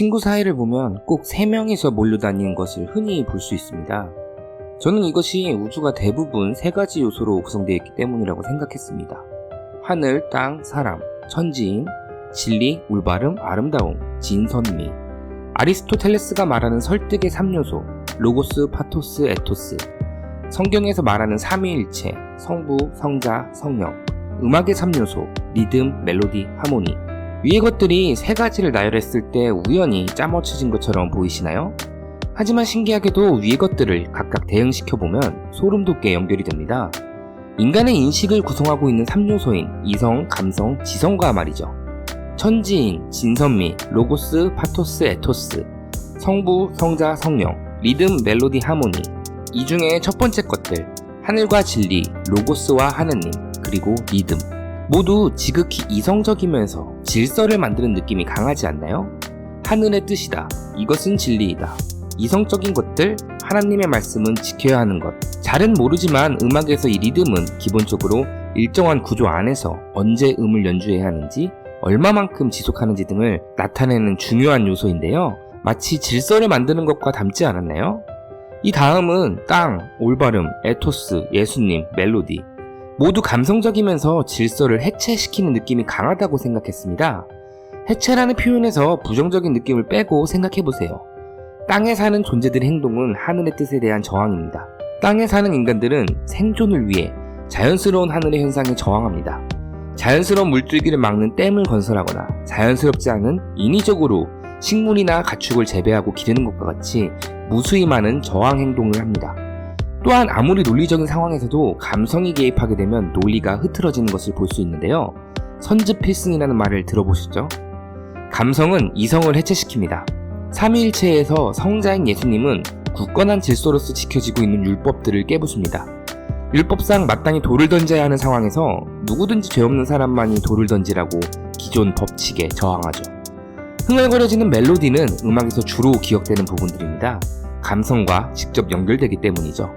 친구 사이를 보면 꼭 3명이서 몰려다니는 것을 흔히 볼 수 있습니다. 저는 이것이 우주가 대부분 3가지 요소로 구성되어 있기 때문이라고 생각했습니다. 하늘, 땅, 사람, 천지인, 진리, 올바름, 아름다움, 진선미. 아리스토텔레스가 말하는 설득의 3요소, 로고스, 파토스, 에토스. 성경에서 말하는 삼위일체, 성부, 성자, 성령. 음악의 3요소, 리듬, 멜로디, 하모니. 위의 것들이 3가지를 나열했을 때 우연히 짜맞춰진 것처럼 보이시나요? 하지만 신기하게도 위의 것들을 각각 대응시켜보면 소름 돋게 연결이 됩니다. 인간의 인식을 구성하고 있는 3요소인 이성, 감성, 지성과 말이죠. 천지인, 진선미, 로고스, 파토스, 에토스. 성부, 성자, 성령, 리듬, 멜로디, 하모니. 이 중에 첫 번째 것들, 하늘과 진리, 로고스와 하느님, 그리고 리듬. 모두 지극히 이성적이면서 질서를 만드는 느낌이 강하지 않나요? 하늘의 뜻이다. 이것은 진리이다. 이성적인 것들, 하나님의 말씀은 지켜야 하는 것. 잘은 모르지만 음악에서 이 리듬은 기본적으로 일정한 구조 안에서 언제 음을 연주해야 하는지, 얼마만큼 지속하는지 등을 나타내는 중요한 요소인데요. 마치 질서를 만드는 것과 닮지 않았나요? 이 다음은 땅, 올바름, 에토스, 예수님, 멜로디. 모두 감성적이면서 질서를 해체시키는 느낌이 강하다고 생각했습니다. 해체라는 표현에서 부정적인 느낌을 빼고 생각해보세요. 땅에 사는 존재들의 행동은 하늘의 뜻에 대한 저항입니다. 땅에 사는 인간들은 생존을 위해 자연스러운 하늘의 현상에 저항합니다. 자연스러운 물줄기를 막는 댐을 건설하거나 자연스럽지 않은 인위적으로 식물이나 가축을 재배하고 기르는 것과 같이 무수히 많은 저항 행동을 합니다. 또한 아무리 논리적인 상황에서도 감성이 개입하게 되면 논리가 흐트러지는 것을 볼 수 있는데요. 선즈필승이라는 말을 들어보셨죠? 감성은 이성을 해체시킵니다. 삼위일체에서 성자인 예수님은 굳건한 질서로서 지켜지고 있는 율법들을 깨부숩니다. 율법상 마땅히 돌을 던져야 하는 상황에서 누구든지 죄 없는 사람만이 돌을 던지라고 기존 법칙에 저항하죠. 흥얼거려지는 멜로디는 음악에서 주로 기억되는 부분들입니다. 감성과 직접 연결되기 때문이죠.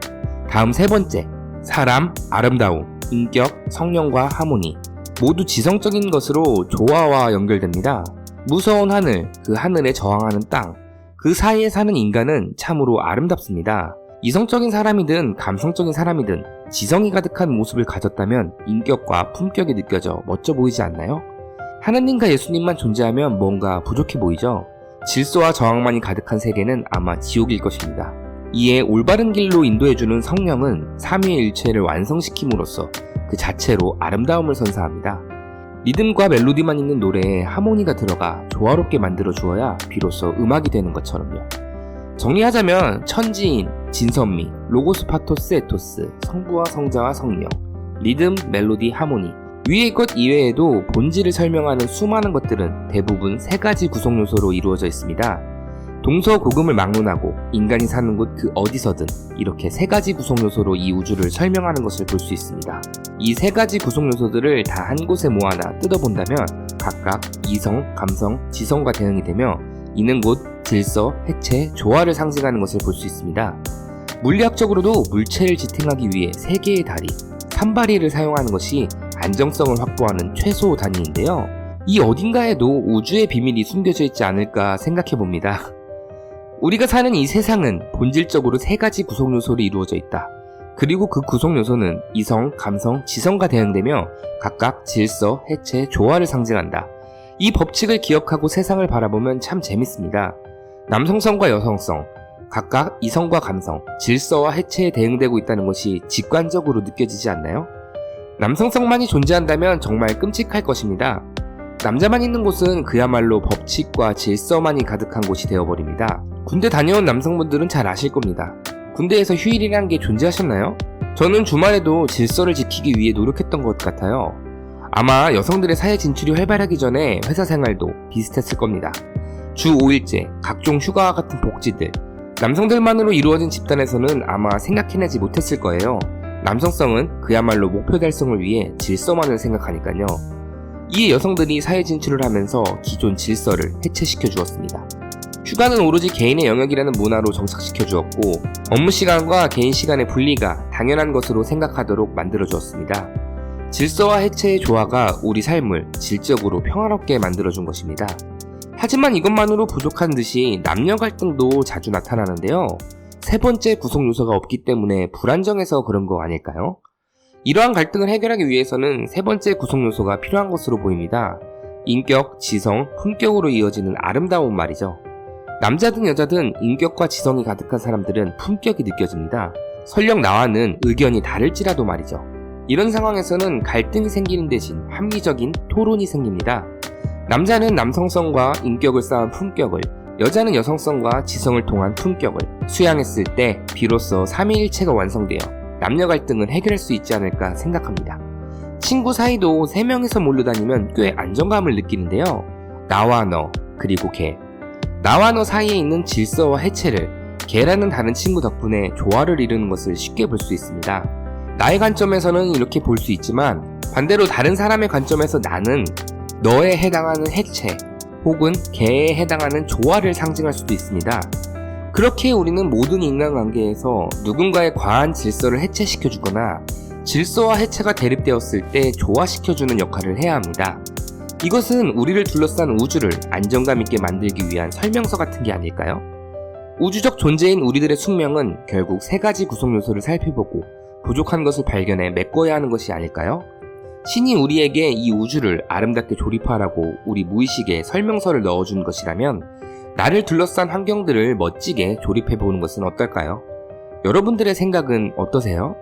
다음 3번째, 사람, 아름다움, 인격, 성령과 하모니. 모두 지성적인 것으로 조화와 연결됩니다. 무서운 하늘, 그 하늘에 저항하는 땅, 그 사이에 사는 인간은 참으로 아름답습니다. 이성적인 사람이든 감성적인 사람이든 지성이 가득한 모습을 가졌다면 인격과 품격이 느껴져 멋져 보이지 않나요? 하나님과 예수님만 존재하면 뭔가 부족해 보이죠? 질서와 저항만이 가득한 세계는 아마 지옥일 것입니다. 이에 올바른 길로 인도해주는 성령은 삼위일체를 완성시킴으로써 그 자체로 아름다움을 선사합니다. 리듬과 멜로디만 있는 노래에 하모니가 들어가 조화롭게 만들어 주어야 비로소 음악이 되는 것처럼요. 정리하자면 천지인, 진선미, 로고스, 파토스, 에토스, 성부와 성자와 성령, 리듬, 멜로디, 하모니. 위의 것 이외에도 본질을 설명하는 수많은 것들은 대부분 3가지 구성 요소로 이루어져 있습니다. 동서고금을 막론하고 인간이 사는 곳 그 어디서든 이렇게 3가지 구성 요소로 이 우주를 설명하는 것을 볼 수 있습니다. 이 3가지 구성 요소들을 다 한 곳에 모아놔 뜯어본다면 각각 이성, 감성, 지성과 대응이 되며 이는 곧 질서, 해체, 조화를 상징하는 것을 볼 수 있습니다. 물리학적으로도 물체를 지탱하기 위해 3개의 다리, 3바리를 사용하는 것이 안정성을 확보하는 최소 단위인데요. 이 어딘가에도 우주의 비밀이 숨겨져 있지 않을까 생각해봅니다. 우리가 사는 이 세상은 본질적으로 3가지 구성 요소로 이루어져 있다. 그리고 그 구성 요소는 이성, 감성, 지성과 대응되며 각각 질서, 해체, 조화를 상징한다. 이 법칙을 기억하고 세상을 바라보면 참 재밌습니다. 남성성과 여성성, 각각 이성과 감성, 질서와 해체에 대응되고 있다는 것이 직관적으로 느껴지지 않나요? 남성성만이 존재한다면 정말 끔찍할 것입니다. 남자만 있는 곳은 그야말로 법칙과 질서만이 가득한 곳이 되어버립니다. 군대 다녀온 남성분들은 잘 아실 겁니다. 군대에서 휴일이라는 게 존재하셨나요? 저는 주말에도 질서를 지키기 위해 노력했던 것 같아요. 아마 여성들의 사회 진출이 활발하기 전에 회사 생활도 비슷했을 겁니다. 주 5일제, 각종 휴가와 같은 복지들, 남성들만으로 이루어진 집단에서는 아마 생각해내지 못했을 거예요. 남성성은 그야말로 목표 달성을 위해 질서만을 생각하니까요. 이에 여성들이 사회 진출을 하면서 기존 질서를 해체시켜 주었습니다. 휴가는 오로지 개인의 영역이라는 문화로 정착시켜 주었고 업무 시간과 개인 시간의 분리가 당연한 것으로 생각하도록 만들어 주었습니다. 질서와 해체의 조화가 우리 삶을 질적으로 평화롭게 만들어 준 것입니다. 하지만 이것만으로 부족한 듯이 남녀 갈등도 자주 나타나는데요. 세 번째 구성 요소가 없기 때문에 불안정해서 그런 거 아닐까요? 이러한 갈등을 해결하기 위해서는 세 번째 구성 요소가 필요한 것으로 보입니다. 인격, 지성, 품격으로 이어지는 아름다운 말이죠. 남자든 여자든 인격과 지성이 가득한 사람들은 품격이 느껴집니다. 설령 나와는 의견이 다를지라도 말이죠. 이런 상황에서는 갈등이 생기는 대신 합리적인 토론이 생깁니다. 남자는 남성성과 인격을 쌓은 품격을, 여자는 여성성과 지성을 통한 품격을 수양했을 때 비로소 삼위일체가 완성되어 남녀 갈등을 해결할 수 있지 않을까 생각합니다. 친구 사이도 3명이서 몰려다니면 꽤 안정감을 느끼는데요. 나와 너, 그리고 걔. 나와 너 사이에 있는 질서와 해체를 걔라는 다른 친구 덕분에 조화를 이루는 것을 쉽게 볼 수 있습니다. 나의 관점에서는 이렇게 볼 수 있지만 반대로 다른 사람의 관점에서 나는 너에 해당하는 해체 혹은 걔에 해당하는 조화를 상징할 수도 있습니다. 그렇게 우리는 모든 인간관계에서 누군가의 과한 질서를 해체시켜주거나 질서와 해체가 대립되었을 때 조화시켜주는 역할을 해야 합니다. 이것은 우리를 둘러싼 우주를 안정감 있게 만들기 위한 설명서 같은 게 아닐까요? 우주적 존재인 우리들의 숙명은 결국 3가지 구성 요소를 살펴보고 부족한 것을 발견해 메꿔야 하는 것이 아닐까요? 신이 우리에게 이 우주를 아름답게 조립하라고 우리 무의식에 설명서를 넣어준 것이라면 나를 둘러싼 환경들을 멋지게 조립해보는 것은 어떨까요? 여러분들의 생각은 어떠세요?